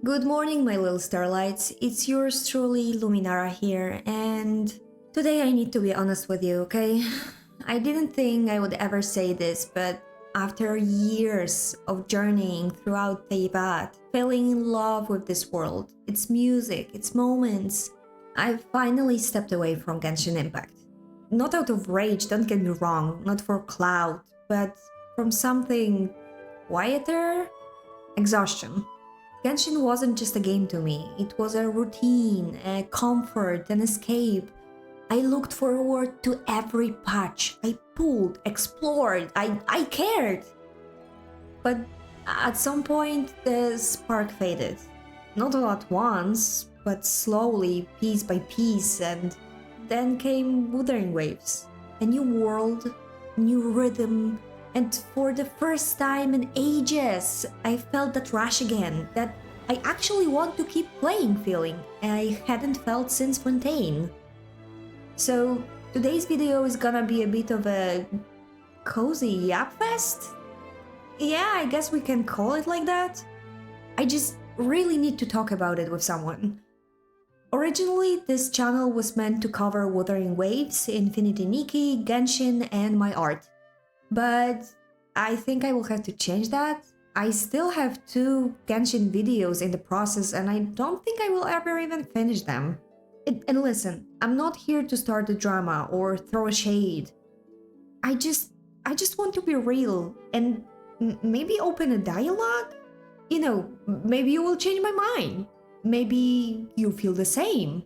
Good morning, my little starlights. It's yours truly, Luminara here, and today I need to be honest with you, okay? I didn't think I would ever say this, but after years of journeying throughout Teyvat, falling in love with this world, its music, its moments, I've finally stepped away from Genshin Impact. Not out of rage, don't get me wrong, not for clout, but from something quieter? Exhaustion. Genshin wasn't just a game to me, it was a routine, a comfort, an escape. I looked forward to every patch. I pulled, explored, I cared. But at some point, the spark faded. Not all at once, but slowly, piece by piece, and then came Wuthering Waves. A new world, new rhythm, and for the first time in ages, I felt that rush again, that I actually want to keep playing feeling I hadn't felt since Fontaine. So today's video is gonna be a bit of a cozy yap fest? Yeah, I guess we can call it like that. I just really need to talk about it with someone. Originally, this channel was meant to cover Wuthering Waves, Infinity Nikki, Genshin, and my art. But I think I will have to change that. I still have 2 Genshin videos in the process and I don't think I will ever even finish them. And listen, I'm not here to start a drama or throw a shade. I just want to be real and maybe open a dialogue? You know, maybe you will change my mind. Maybe you feel the same.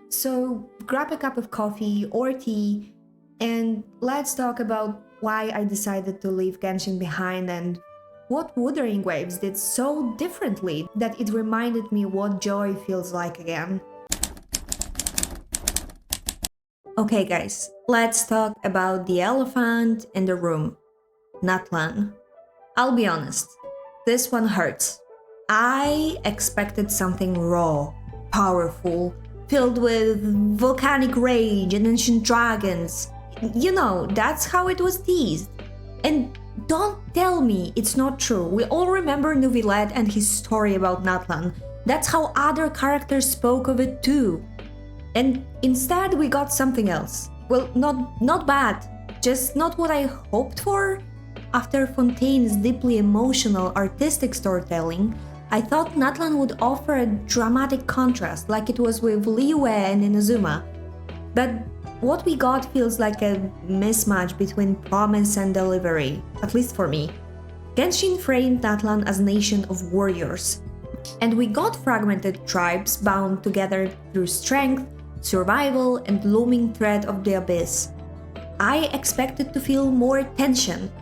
So grab a cup of coffee or tea and let's talk about why I decided to leave Genshin behind and what Wuthering Waves did so differently that it reminded me what joy feels like again. Okay guys, let's talk about the elephant in the room, Natlan. I'll be honest, this one hurts. I expected something raw, powerful, filled with volcanic rage and ancient dragons. You know, that's how it was teased. And don't tell me it's not true. We all remember Nuvilet and his story about Natlan. That's how other characters spoke of it too. And instead we got something else. Well, not bad, just not what I hoped for. After Fontaine's deeply emotional artistic storytelling, I thought Natlan would offer a dramatic contrast like it was with Liyue and Inazuma. But what we got feels like a mismatch between promise and delivery, at least for me. Genshin framed Natlan as a nation of warriors, and we got fragmented tribes bound together through strength, survival, and looming threat of the abyss. I expected to feel more tension,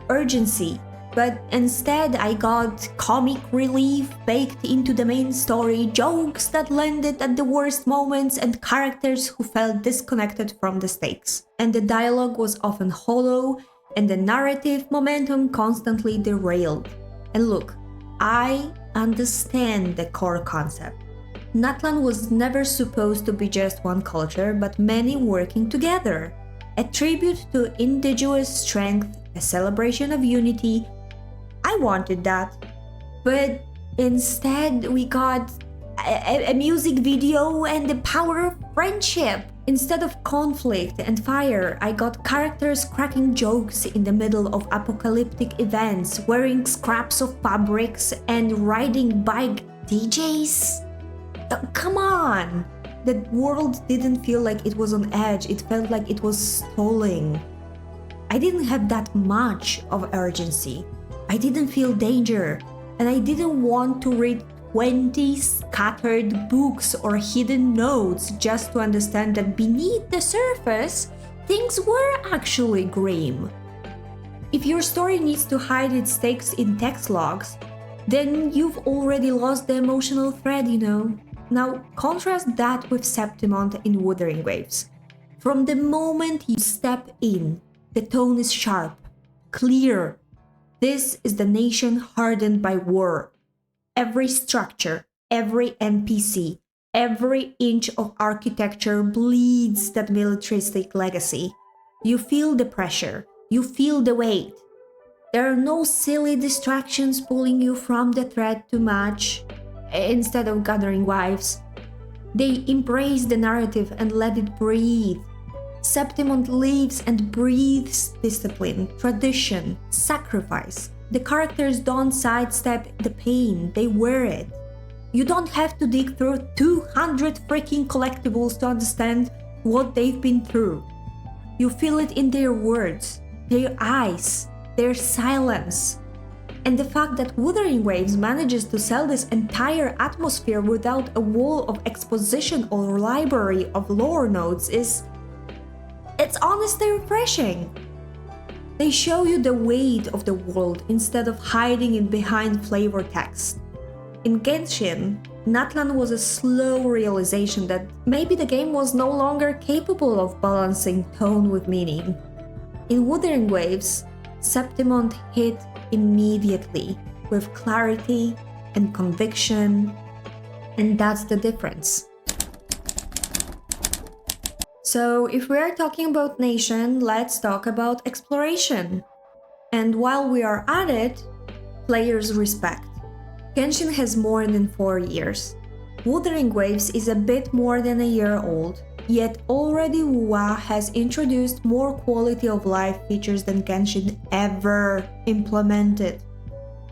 urgency, but instead I got comic relief baked into the main story, jokes that landed at the worst moments, and characters who felt disconnected from the stakes. And the dialogue was often hollow, and the narrative momentum constantly derailed. And look, I understand the core concept. Natlan was never supposed to be just one culture, but many working together. A tribute to indigenous strength, a celebration of unity. I wanted that, but instead we got a music video and the power of friendship. Instead of conflict and fire, I got characters cracking jokes in the middle of apocalyptic events, wearing scraps of fabrics and riding bike DJs. Come on! The world didn't feel like it was on edge, it felt like it was stalling. I didn't have that much of urgency. I didn't feel danger, and I didn't want to read 20 scattered books or hidden notes just to understand that beneath the surface, things were actually grim. If your story needs to hide its stakes in text logs, then you've already lost the emotional thread, Now, contrast that with Septimont in Wuthering Waves. From the moment you step in, the tone is sharp, clear. This is the nation hardened by war. Every structure, every NPC, every inch of architecture bleeds that militaristic legacy. You feel the pressure, you feel the weight. There are no silly distractions pulling you from the thread too much instead of gathering wives. They embrace the narrative and let it breathe. Septimont lives and breathes discipline, tradition, sacrifice. The characters don't sidestep the pain, they wear it. You don't have to dig through 200 freaking collectibles to understand what they've been through. You feel it in their words, their eyes, their silence. And the fact that Wuthering Waves manages to sell this entire atmosphere without a wall of exposition or library of lore notes it's honestly refreshing. They show you the weight of the world instead of hiding it behind flavor text. In Genshin, Natlan was a slow realization that maybe the game was no longer capable of balancing tone with meaning. In Wuthering Waves, Septimont hit immediately with clarity and conviction, and that's the difference. So if we are talking about nation, let's talk about exploration. And while we are at it, players' respect. Genshin has more than 4 years. Wuthering Waves is a bit more than a year old, yet already WoA has introduced more quality of life features than Genshin ever implemented.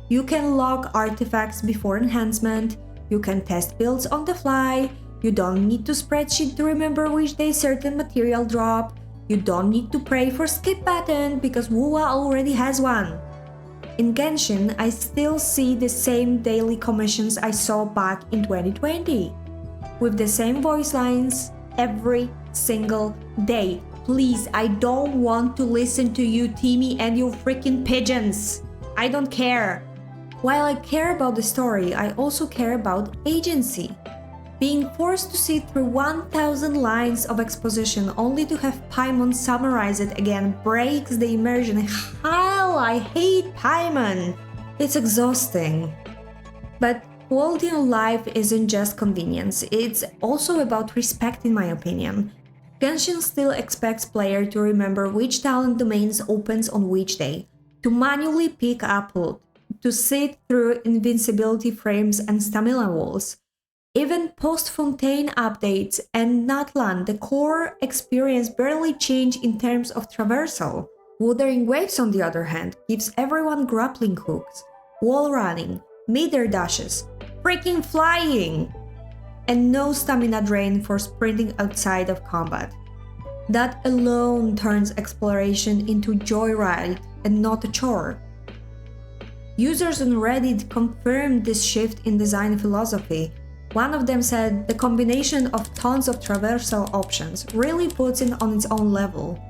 You can log artifacts before enhancement, you can test builds on the fly, you don't need to spreadsheet to remember which day certain material drop, you don't need to pray for skip button because WoA already has one. In Genshin, I still see the same daily commissions I saw back in 2020, with the same voice lines every single day. Please, I don't want to listen to you, Timmy, and your freaking pigeons. I don't care. While I care about the story, I also care about agency. Being forced to sit through 1,000 lines of exposition only to have Paimon summarize it again breaks the immersion. Hell, I hate Paimon! It's exhausting. But quality of life isn't just convenience, it's also about respect in my opinion. Genshin still expects player to remember which talent domains opens on which day, to manually pick up loot, to sit through invincibility frames and stamina walls. Even post-Fontaine updates and Natlan, the core experience barely changed in terms of traversal. Wuthering Waves, on the other hand, gives everyone grappling hooks, wall running, mid-air dashes, freaking flying, and no stamina drain for sprinting outside of combat. That alone turns exploration into joyride and not a chore. Users on Reddit confirmed this shift in design philosophy. One of them said the combination of tons of traversal options really puts it on its own level.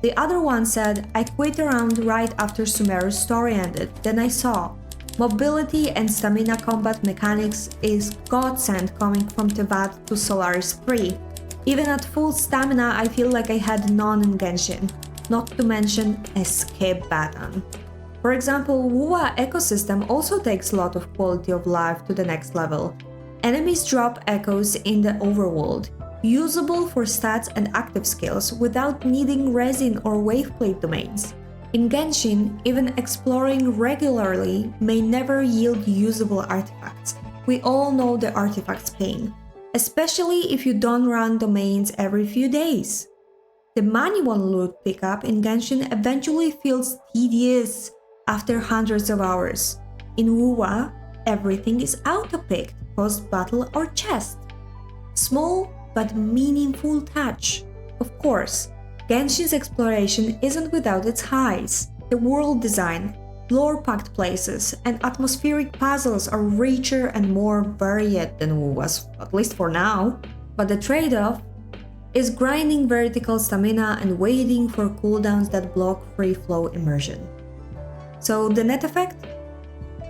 The other one said, I quit around right after Sumeru's story ended, then I saw mobility and stamina combat mechanics is godsend coming from Tevat to Solaris 3. Even at full stamina I feel like I had none in Genshin, not to mention a skip button. For example, WoA ecosystem also takes a lot of quality of life to the next level. Enemies drop echoes in the overworld, usable for stats and active skills without needing resin or waveplate domains. In Genshin, even exploring regularly may never yield usable artifacts. We all know the artifacts pain, especially if you don't run domains every few days. The manual loot pickup in Genshin eventually feels tedious after hundreds of hours. In WoA, everything is auto-picked post-battle or chest. Small but meaningful touch. Of course, Genshin's exploration isn't without its highs. The world design, lore-packed places, and atmospheric puzzles are richer and more varied than WoA's, at least for now. But the trade-off is grinding vertical stamina and waiting for cooldowns that block free-flow immersion. So the net effect?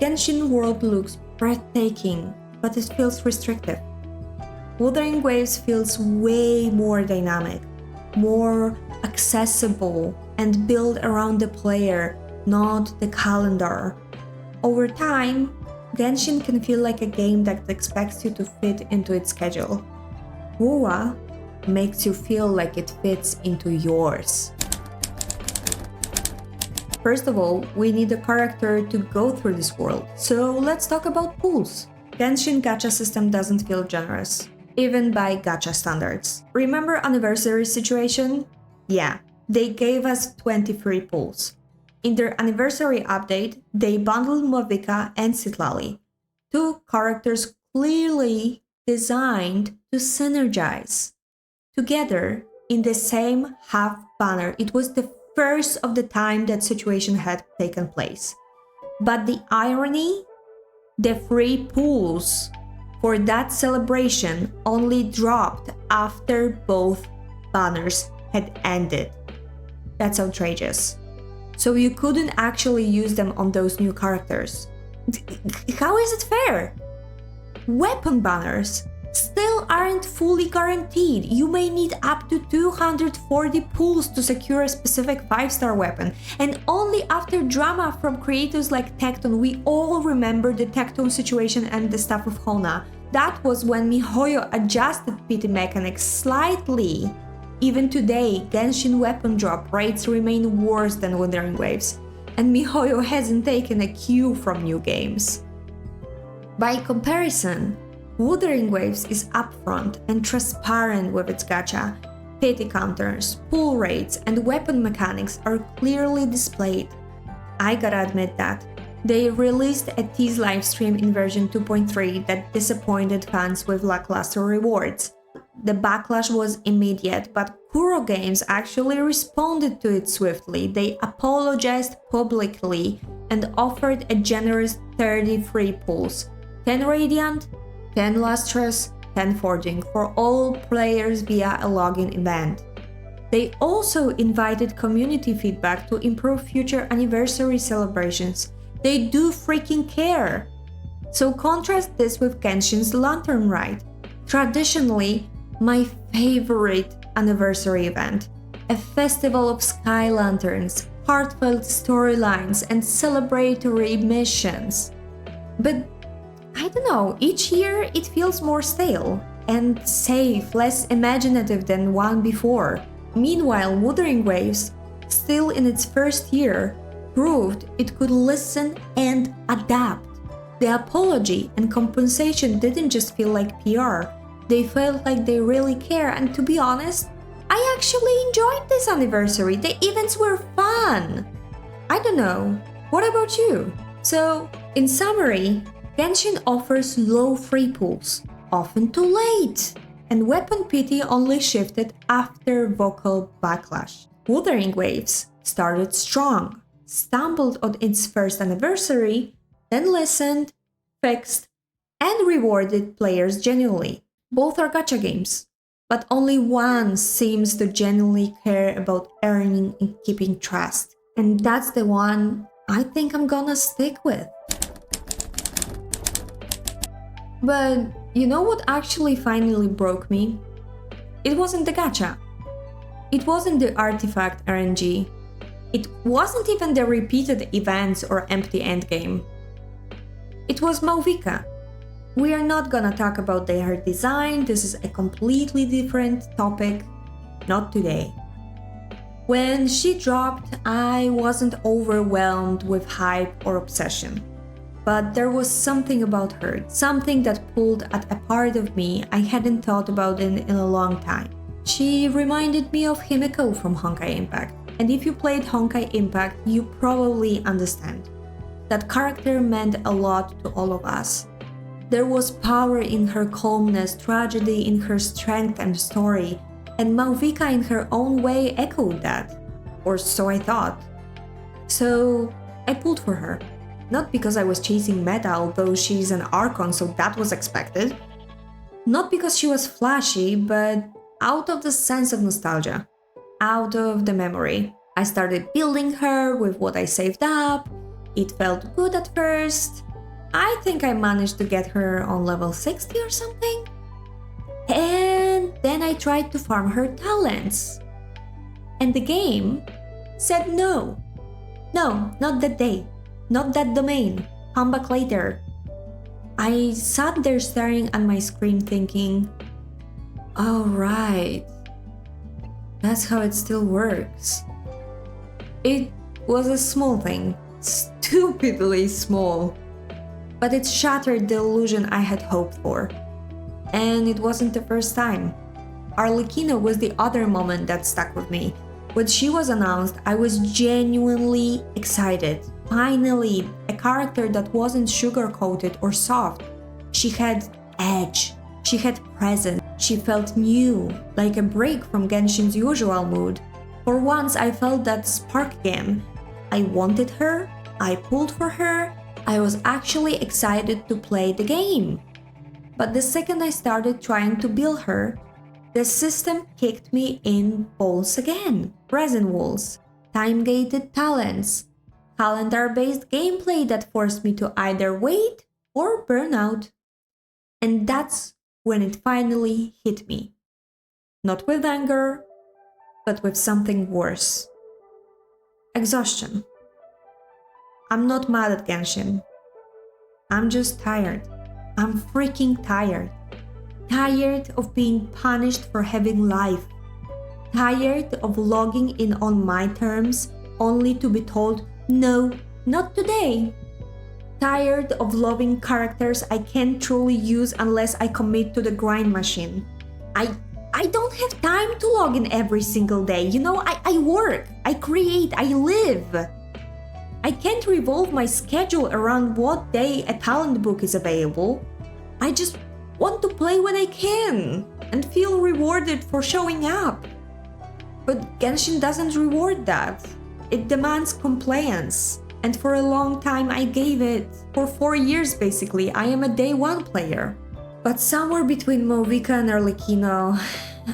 Genshin world looks breathtaking, but it feels restrictive. Wuthering Waves feels way more dynamic, more accessible, and built around the player, not the calendar. Over time, Genshin can feel like a game that expects you to fit into its schedule. WoA makes you feel like it fits into yours. First of all, we need a character to go through this world, so let's talk about pools. Genshin Gacha system doesn't feel generous, even by Gacha standards. Remember anniversary situation? Yeah, they gave us 23 pools. In their anniversary update, they bundled Mavuika and Citlali, two characters clearly designed to synergize together in the same half banner. It was the first of the time that situation had taken place. But the irony, the free pools for that celebration only dropped after both banners had ended. That's outrageous. So you couldn't actually use them on those new characters. How is it fair? Weapon banners still aren't fully guaranteed. You may need up to 240 pulls to secure a specific 5-star weapon, and only after drama from creators like Tecton, we all remember the Tecton situation and the stuff of Hona. That was when MiHoYo adjusted pity mechanics slightly. Even today, Genshin weapon drop rates remain worse than Wuthering Waves, and MiHoYo hasn't taken a cue from new games. By comparison, Wuthering Waves is upfront and transparent with its gacha. Pity counters, pull rates, and weapon mechanics are clearly displayed. I gotta admit that. They released a tease livestream in version 2.3 that disappointed fans with lackluster rewards. The backlash was immediate, but Kuro Games actually responded to it swiftly. They apologized publicly and offered a generous 30 free pulls. 10 Radiant, 10 Lustrous, 10 Forging for all players via a login event. They also invited community feedback to improve future anniversary celebrations. They do freaking care! So contrast this with Genshin's Lantern Rite, traditionally my favorite anniversary event. A festival of sky lanterns, heartfelt storylines, and celebratory missions. But I don't know, each year it feels more stale and safe, less imaginative than one before. Meanwhile, Wuthering Waves, still in its first year, proved it could listen and adapt. The apology and compensation didn't just feel like PR, they felt like they really care, and to be honest, I actually enjoyed this anniversary. The events were fun. I don't know, what about you? So, in summary, Genshin offers low free pools, often too late, and weapon pity only shifted after vocal backlash. Wuthering Waves started strong, stumbled on its first anniversary, then listened, fixed, and rewarded players genuinely. Both are gacha games, but only one seems to genuinely care about earning and keeping trust. And that's the one I think I'm gonna stick with. But you know what actually finally broke me? It wasn't the gacha. It wasn't the artifact RNG. It wasn't even the repeated events or empty endgame. It was Mavuika. We are not gonna talk about their design, this is a completely different topic, not today. When she dropped, I wasn't overwhelmed with hype or obsession. But there was something about her, something that pulled at a part of me I hadn't thought about in a long time. She reminded me of Himeko from Honkai Impact, and if you played Honkai Impact, you probably understand. That character meant a lot to all of us. There was power in her calmness, tragedy in her strength and story, and Mavuika in her own way echoed that. Or so I thought. So I pulled for her. Not because I was chasing meta, although she's an Archon, so that was expected. Not because she was flashy, but out of the sense of nostalgia. Out of the memory. I started building her with what I saved up. It felt good at first. I think I managed to get her on level 60 or something. And then I tried to farm her talents. And the game said no. No, not that day. Not that domain. Come back later. I sat there staring at my screen thinking, oh right, that's how it still works. It was a small thing, stupidly small, but it shattered the illusion I had hoped for. And it wasn't the first time. Arlecchino was the other moment that stuck with me. When she was announced, I was genuinely excited. Finally, a character that wasn't sugarcoated or soft. She had edge, she had presence, she felt new, like a break from Genshin's usual mood. For once, I felt that spark again. I wanted her, I pulled for her, I was actually excited to play the game. But the second I started trying to build her, the system kicked me in balls again. Resin walls, time-gated talents, calendar-based gameplay that forced me to either wait or burn out. And that's when it finally hit me. Not with anger, but with something worse. Exhaustion. I'm not mad at Genshin. I'm just tired. I'm freaking tired. Tired of being punished for having life. Tired of logging in on my terms only to be told, no, not today. Tired of loving characters I can't truly use unless I commit to the grind machine. I don't have time to log in every single day. You know, I work, I create, I live. I can't revolve my schedule around what day a talent book is available. I just want to play when I can and feel rewarded for showing up. But Genshin doesn't reward that. It demands compliance. And for a long time I gave it. For 4 years basically, I am a day one player. But somewhere between Mavuika and Arlecchino,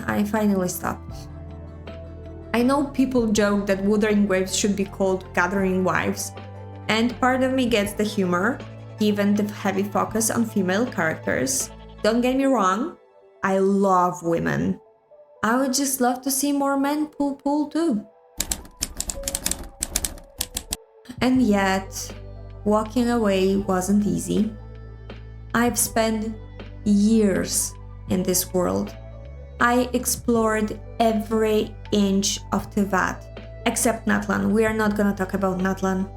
I finally stopped. I know people joke that Wuthering Waves should be called Gathering Wives, and part of me gets the humor, given the heavy focus on female characters. Don't get me wrong, I love women. I would just love to see more men pull too. And yet, walking away wasn't easy. I've spent years in this world. I explored every inch of Tevat, except Natlan. We are not gonna talk about Natlan.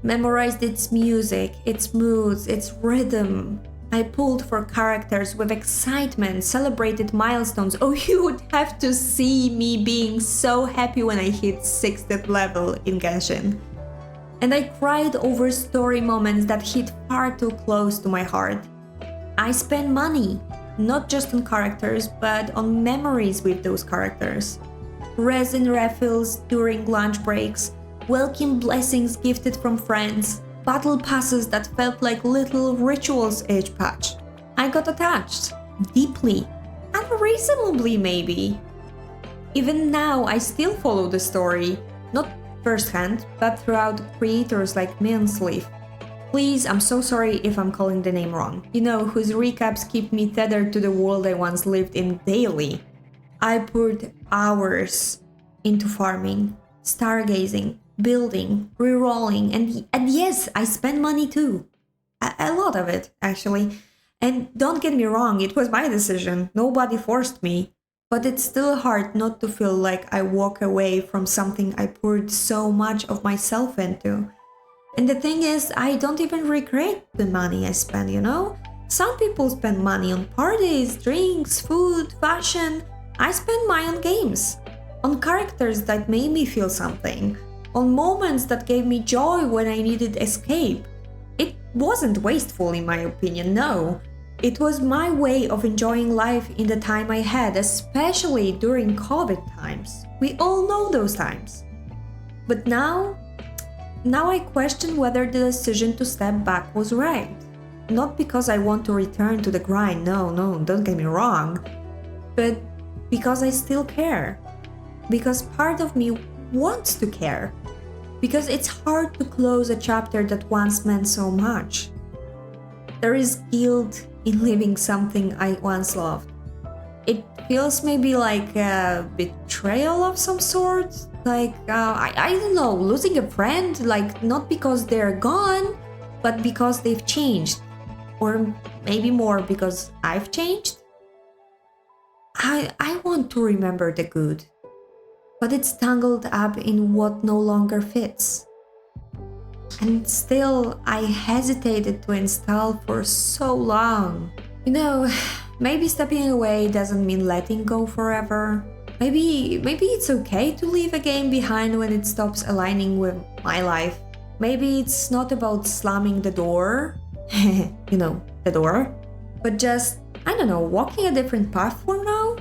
Memorized its music, its moods, its rhythm. I pulled for characters with excitement, celebrated milestones. Oh, you would have to see me being so happy when I hit 6th level in Genshin. And I cried over story moments that hit far too close to my heart. I spent money, not just on characters, but on memories with those characters. Resin refills during lunch breaks, welcome blessings gifted from friends, battle passes that felt like little rituals each patch. I got attached, deeply, unreasonably maybe. Even now, I still follow the story, not firsthand, but throughout creators like Sleeve. Please, I'm so sorry if I'm calling the name wrong. You know, whose recaps keep me tethered to the world I once lived in daily. I poured hours into farming, stargazing, building, rerolling, and yes, I spent money too. A lot of it, actually. And don't get me wrong, it was my decision. Nobody forced me. But it's still hard not to feel like I walk away from something I poured so much of myself into. And the thing is, I don't even regret the money I spend, you know? Some people spend money on parties, drinks, food, fashion. I spend mine on games, on characters that made me feel something, on moments that gave me joy when I needed escape. It wasn't wasteful in my opinion, no. It was my way of enjoying life in the time I had, especially during COVID times. We all know those times. But now I question whether the decision to step back was right. Not because I want to return to the grind, no, don't get me wrong. But because I still care. Because part of me wants to care. Because it's hard to close a chapter that once meant so much. There is guilt in leaving something I once loved. It feels maybe like a betrayal of some sort. Like, I don't know, losing a friend, like not because they're gone, but because they've changed. Or maybe more because I've changed. I want to remember the good. but it's tangled up in what no longer fits. And still, I hesitated to install for so long. You know, maybe stepping away doesn't mean letting go forever. Maybe it's okay to leave a game behind when it stops aligning with my life. Maybe it's not about slamming the door, you know, the door, but just, I don't know, walking a different path for now?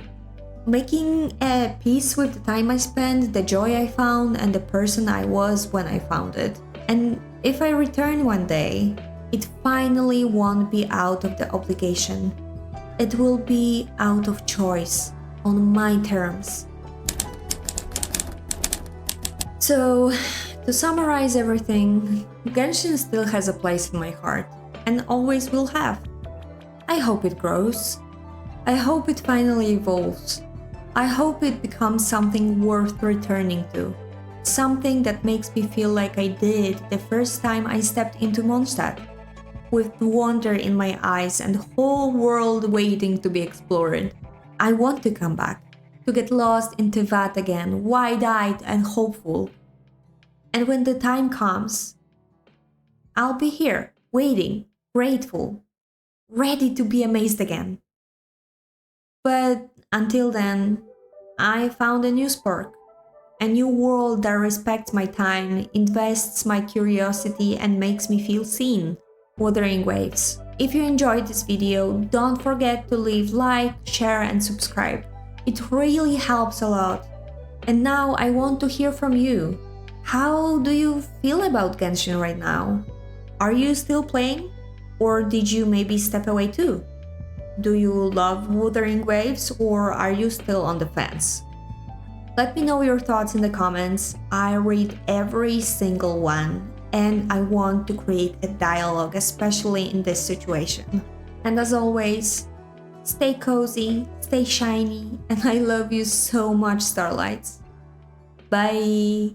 Making a peace with the time I spent, the joy I found, and the person I was when I found it. And if I return one day, it finally won't be out of the obligation. It will be out of choice, on my terms. So, to summarize everything, Genshin still has a place in my heart, and always will have. I hope it grows. I hope it finally evolves. I hope it becomes something worth returning to. Something that makes me feel like I did the first time I stepped into Mondstadt, with wonder in my eyes and the whole world waiting to be explored. I want to come back, to get lost in Tevat again, wide-eyed and hopeful. And when the time comes, I'll be here, waiting, grateful, ready to be amazed again. But until then, I found a new spark. A new world that respects my time, invests my curiosity, and makes me feel seen. Wuthering Waves. If you enjoyed this video, don't forget to leave like, share, and subscribe. It really helps a lot. And now I want to hear from you. How do you feel about Genshin right now? Are you still playing? Or did you maybe step away too? Do you love Wuthering Waves, or are you still on the fence? Let me know your thoughts in the comments. I read every single one, and I want to create a dialogue, especially in this situation. And as always, stay cozy, stay shiny, and I love you so much, Starlights. Bye!